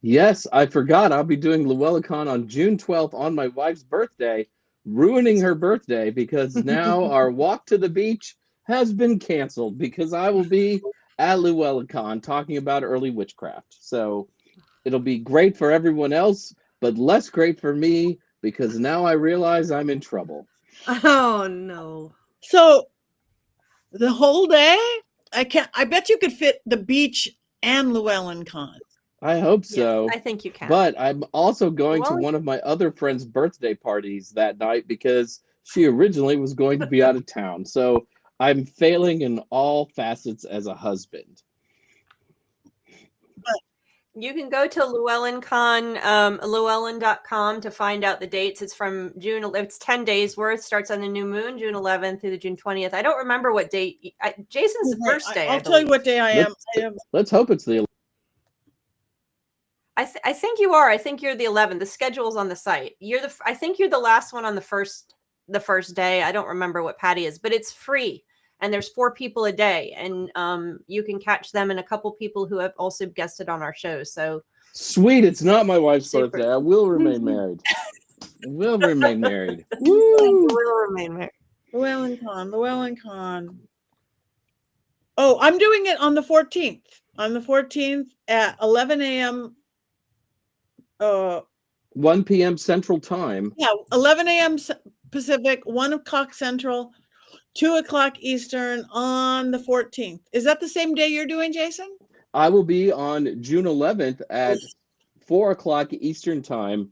Yes, I forgot. I'll be doing LlewelynCon on June 12th on my wife's birthday, ruining her birthday because now our walk to the beach has been canceled because I will be at LlewelynCon talking about early witchcraft. So it'll be great for everyone else, but less great for me because now I realize I'm in trouble. Oh no. So the whole day, I bet you could fit the beach and LlewelynCon. I hope so. Yes, I think you can. But I'm also going to one of my other friends' birthday parties that night because she originally was going to be out of town. So I'm failing in all facets as a husband. You can go to LlewelynCon, Llewellyn.com to find out the dates. It's from June. It's 10 days worth. Starts on the new moon, June 11th through the June 20th. I don't remember what date. Jason's the first day. I'll tell you what day I am. Let's hope it's the. I think you are. I think you're the 11th. The schedule's on the site. I think you're the last one on the first day. I don't remember what Patti is, but it's free. And there's 4 people a day, and you can catch them and a couple people who have also guested on our show. So sweet, it's not my wife's birthday. I will remain married. Will remain married. Woo! Will remain married. LlewelynCon. Oh, I'm doing it on the 14th. On the 14th at 11 a.m. 1 p.m. Central Time. Yeah, 11 a.m. Pacific, 1 o'clock Central, 2 o'clock Eastern on the 14th. Is that the same day you're doing, Jason? I will be on June 11th at 4 o'clock Eastern Time,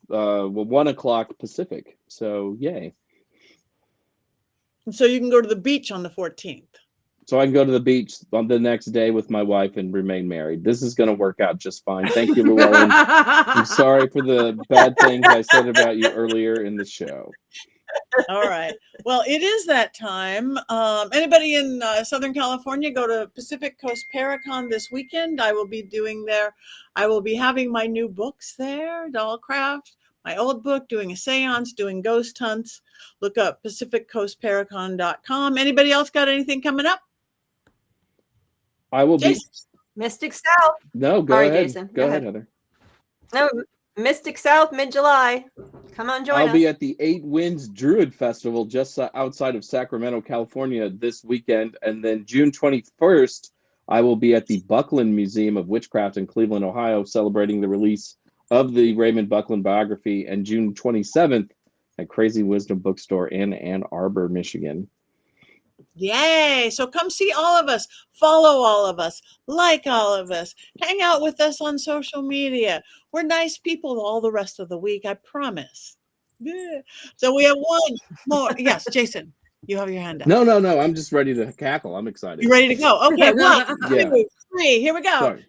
1 o'clock Pacific. So, yay. So you can go to the beach on the 14th. so I can go to the beach on the next day with my wife and remain married. This is going to work out just fine. Thank you, Llewellyn. I'm sorry for the bad things I said about you earlier in the show. All right. Well, it is that time. Anybody in Southern California, go to Pacific Coast Paracon this weekend. I will be having my new books there, Dollcraft, my old book, doing a seance, doing ghost hunts. Look up PacificCoastParacon.com. Anybody else got anything coming up? I will be. Mystic South. No, go Sorry, ahead. Jason. Go ahead, Heather. No, Mystic South, mid-July. Come on, join us. I'll be at the Eight Winds Druid Festival just outside of Sacramento, California this weekend. And then June 21st, I will be at the Buckland Museum of Witchcraft in Cleveland, Ohio, celebrating the release of the Raymond Buckland biography. And June 27th at Crazy Wisdom Bookstore in Ann Arbor, Michigan. Yay. So come see all of us, follow all of us, like all of us, hang out with us on social media. We're nice people all the rest of the week, I promise. Yeah. So we have one more. Yes, Jason, you have your hand up. No. I'm just ready to cackle. I'm excited. You ready to go? Okay, 1, Yeah. 2, 3. Here we go. Sorry.